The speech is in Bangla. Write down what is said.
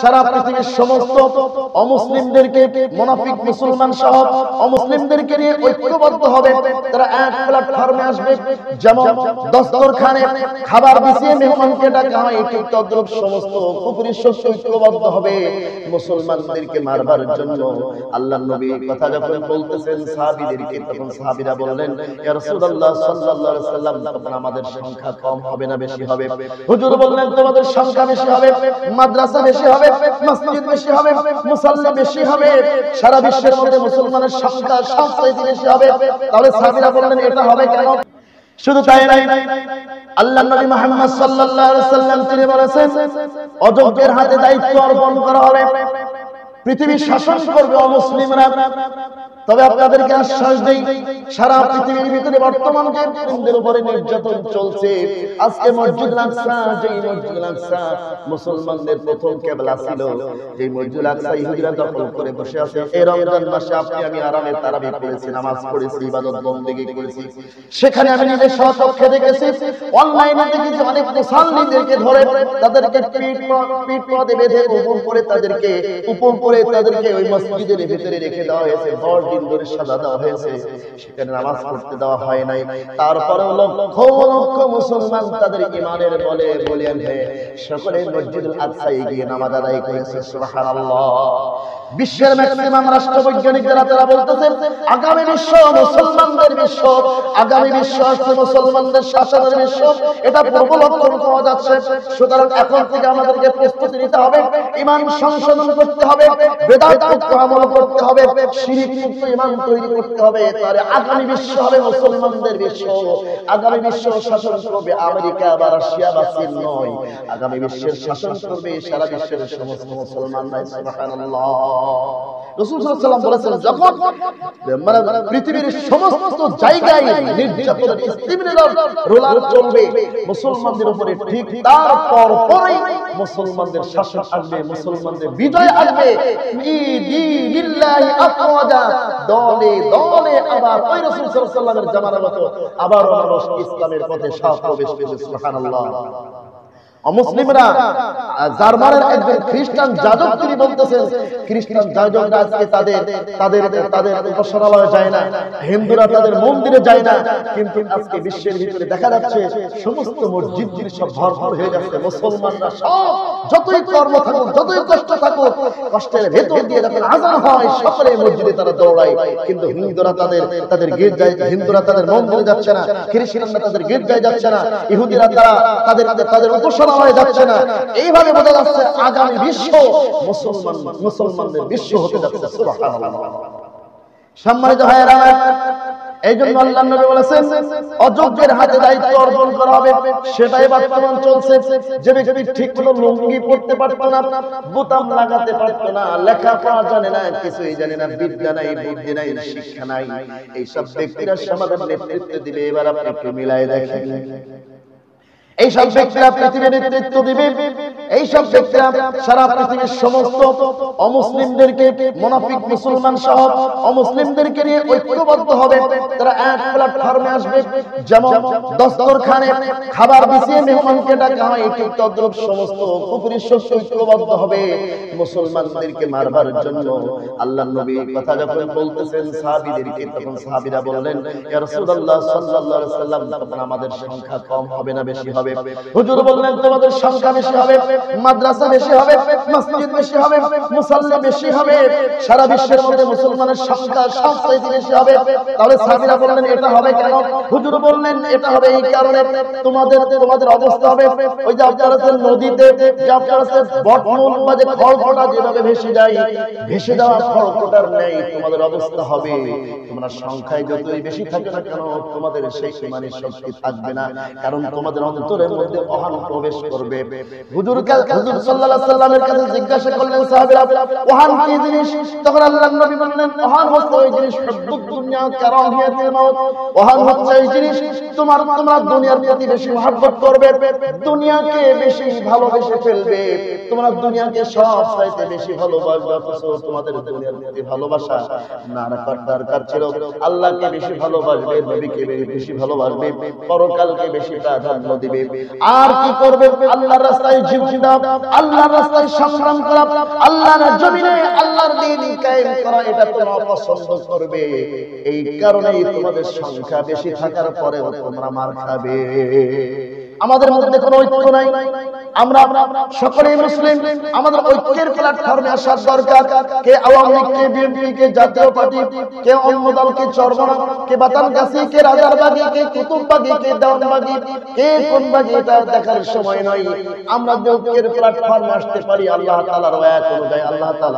সারা পৃথিবীর সমস্ত অমুসলিমদেরকে, মুনাফিক মুসলমান সহ অমুসলিমদেরকে নিয়ে ঐক্যবদ্ধ হবে। তারা এক প্ল্যাটফর্মে আসবে। যেমন দস্তরখানে খাবার বিছিয়ে মেহমানকে ডাকা হয়, ঠিক তদ্রুপ সমস্ত কুফরি শক্তি ঐক্যবদ্ধ হবে মুসলমানদেরকে মারবার জন্য। আল্লাহর নবী কথা যখন বলতেছেন সাহাবীদেরকে, তখন সাহাবীরা বললেন, ইয়া রাসূলুল্লাহ সাল্লাল্লাহু আলাইহি ওয়াসাল্লাম, তখন আমাদের সংখ্যা কম হবে না বেশি হবে? হুজুর বললেন, তোমাদের সংখ্যা বেশি হবে, মাদ্রাসা বেশি হবে, মসজিদ বেশি হবে, মুসাল্লি বেশি হবে, সারা বিশ্বের মধ্যে মুসলমানের সংখ্যা সবচেয়ে বেশি হবে। তাহলে সাহাবীরা বললেন, এটা হবে কেন? শুধু তাই নয়, আল্লাহর নবী মুহাম্মদ সাল্লাল্লাহু আলাইহি ওয়াসাল্লাম তিনি বলেছেন, অযোগ্যের হাতে দায়িত্ব অর্পণ করা হবে, পৃথিবী শাসন করবে অমুসলিমরা। তবে আপনাদেরকে আশ্বাস দেই, সারা পৃথিবীর ভিতরে বর্তমান যে মুসলিমদের উপরে নির্যাতন চলছে, আজকে মসজিদুল আকসা, যে মসজিদুল আকসা মুসলমানদের প্রথম কিবলা ছিল, যে মসজিদুল আকসা ইহুদিরা দখল করে বসে আছে। এই রমজান মাসে আপনি আমি আরামে তারাবি পড়েছি, নামাজ পড়েছি, ইবাদত বন্দেগী করেছি। সেখানে আমি নিজে স্বচক্ষে দেখেছি, অনলাইনে দেখেছি, অনেক মুসল্লিদেরকে ধরে তাদেরকে পিঠ পদে বেঁধে উপর করে তাদেরকে ওই মসজিদের ভিতরে রেখে দেওয়া হয়েছে, 10 দিন ধরে সাজা দেওয়া হয়েছে, সেখানে নামাজ পড়তে দেওয়া হয় নাই। তারপরেও লক্ষ লক্ষ মুসলমান তাদের ঈমানের বলে বলেন হে সকলে মসজিদুল আকসায় গিয়ে নামাজ আদায় করেছে। সুবহানাল্লাহ। বিশ্বের ম্যাক্সিমাম রাষ্ট্রবৈজ্ঞানিক যারা তারা বলতেছেন, আগামী বিশ্ব মুসলমানদের বিশ্ব, আগামী বিশ্ব আসছে মুসলমানদের শাসনের বিশ্ব, এটা পূর্ব লক্ষণ পাওয়া যাচ্ছে। সুতরাং এখন থেকে আমাদেরকে প্রস্তুতি নিতে হবে, ঈমান সংশোধন করতে হবে, বেদাত মুক্ত আমল করতে হবে, শিরক মুক্ত ঈমান তৈরি করতে হবে। তাহলে আগামী বিশ্ব হবে মুসলমানদের বিশ্ব। আগামী বিশ্ব শাসন করবে আমেরিকা বা রাশিয়া বা চীন নয়, আগামী বিশ্বের শাসন করবে সারা বিশ্বের সমস্ত মুসলমানরা। সুবহানাল্লাহ। রাসূল সাল্লাল্লাহু আলাইহি ওয়াসাল্লাম বলেছেন, যখন পৃথিবীর সমস্ত জায়গায় নির্যাতনের স্টিমিনার রোলার চলবে মুসলমানদের উপরে, ঠিক তারপর পরেই মুসলমানদের শাসন আসবে, মুসলমানদের বিজয় আসবে। দলে দলে আবার ওই রাসূল সাল্লাল্লাহু আলাইহি ওয়াসাল্লামের জামানার মতো আবার মানুষ ইসলামের পথে প্রবেশ করবে। সুবহানাল্লাহ। অমুসলিমরা, জার্মানের একজন খ্রিস্টান যাজক তিনি বলতেছেন, খ্রিস্টান যাজকরা আজকে তাদের উপাসনালয়ে যায় না, হিন্দুরা তাদের মন্দিরে যায় না, কিন্তু আজকে বিশ্বের ভিতরে দেখা যাচ্ছে সমস্ত মসজিদগুলি সব ভরপুর হয়ে যাচ্ছে। মুসলমানরা সব যতই কর্ম থাকুক, যতই কষ্ট থাকুক, কষ্টের ভেতর দিয়ে যখন আযান হয় সকলে মসজিদে তারা দৌড়ায়। কিন্তু হিন্দুরা তাদের গির্জায়, হিন্দুরা তাদের মন্দিরে যাচ্ছে না, খ্রিস্টানরা তাদের গির্জায় যাচ্ছে না, ইহুদিরা তাদের উপাসনা যাচ্ছে না। এইভাবে বোঝা যাচ্ছে আগামী বিশ্ব মুসলমানদের বিশ্ব হতে যাচ্ছে। সুবহানাল্লাহ। সম্মানিত ভাইয়েরা, এই জন্য আল্লাহর নবী বলেছেন, অযোগ্যের হাতে দায়িত্ব অর্পণ করা হবে। সেটাই বর্তমান চলছে। যে ব্যক্তি ঠিক মতো লুঙ্গি পরতে পারতো না, বোতাম লাগাতে পারতো না, লেখাপড়া জানে না, কিছুই জানে না, বিদ্যা নাই, বুদ্ধি নাই, শিক্ষা নাই, এইসব ব্যক্তিরা সমাজের নেতৃত্ব দিবে। এবার আপনি একটু মিলাই দেখেন, এইসব ব্যক্তিরা পৃথিবীর নেতৃত্ব দিবে। এইসব ব্যক্তিরা সারা পৃথিবীর সমস্ত অমুসলিমদেরকে, মুনাফিক মুসলমান সহ অমুসলিমদেরকে নিয়ে ঐক্যবদ্ধ হবে। তারা এক প্ল্যাটফর্মে আসবে। যেমন দস্তরখানে খাবার বিছিয়ে মেহমানকে ডাকা হয়, ঠিক তদ্রুপ সমস্ত কুফরি শক্তি ঐক্যবদ্ধ হবে মুসলমানদেরকে মারবার জন্য। আল্লাহর নবী কথা যখন বলতেছেন সাহাবীদেরকে, তখন সাহাবীরা বললেন, ইয়া রাসূলুল্লাহ সাল্লাল্লাহু আলাইহি ওয়াসাল্লাম, তখন আমাদের সংখ্যা কম হবে না বেশি হবে? হুজুর বললেন, তোমাদের সংখ্যা বেশি হবে, মাদ্রাসা বেশি হবে, মসজিদ বেশি হবে, মুসাল্লি বেশি হবে, সারা বিশ্বের মধ্যে মুসলমানের সংখ্যা সবচেয়ে বেশি হবে। তাহলে সাহাবীরা বললেন, এটা হবে কেন? হুজুর বললেন, এটা হবে এই কারণে, তোমাদের অবস্থা হবে ওই যে আপনারা নদীতে যে আপনারা বটমূল বা যে খড়কুটা যেভাবে ভেসে যায়, ভেসে যাওয়া খড়কুটার নেই তোমাদের অবস্থা হবে। তোমরা সংখ্যায় যতই বেশি থাকে না কেন, তোমাদের সেই ঈমানের শক্তি থাকবে না, কারণ তোমাদের অন্তরের মধ্যে অহং প্রবেশ করবে। হুজুর সাল্লাল্লাহু আলাইহি ওয়াসাল্লামের কাছে জিজ্ঞাসা করলেন সাহাবীরা, ওহান কি জিনিস? তখন আল্লাহর নবী বললেন, ওহান হচ্ছে ওই জিনিস, হুব্বুদ দুনিয়া কারাহিয়াতুল মাউত। ওহান হচ্ছে এই জিনিস, তোমরা দুনিয়ার প্রতি বেশি মহব্বত করবে, দুনিয়াকে বেশি ভালোবেসে ফেলবে, তোমরা দুনিয়াকে সবচাইতে বেশি ভালোবাসবে। অথচ তোমাদের দুনিয়ার প্রতি ভালোবাসা না রাখার দরকার ছিল। আল্লাহকে বেশি ভালোবাসবে, নবীকে বেশি ভালোবাসবে, পরকালকে বেশি প্রাধান্য দিবে। আর কি করবে? আল্লাহর রাস্তায় জীবন দাও, আল্লাহর রাস্তায় সংগ্রাম করা, আল্লাহর জমিনে আল্লাহর দ্বীন কায়েম করা, এটা তোমরা পছন্দ করবে। এই কারণেই তোমাদের সংখ্যা বেশি থাকার পরেও তোমরা মার খাবে। আমাদের মধ্যে কোনো ঐক্য নাই, আমরা সকলেই মুসলিম, আমাদের ঐক্যের প্ল্যাটফর্মে আসার দরকার। কে আওয়ামী লীগ, কে বিএনপি, কে জাতীয় পার্টি, কে অন্য দল, কে চরমনা, কে বাতানগাছি, কে রাজারবাগী, কে কুতুববাগী, কে দেওয়ানবাগী, কে কোন বাগী, এটা দেখার সময় নয়। আমরা ঐক্যের প্ল্যাটফর্মে আসতে পারি আল্লাহ তাআলার ওয়াক অনুযায়ী। আল্লাহ তাআলা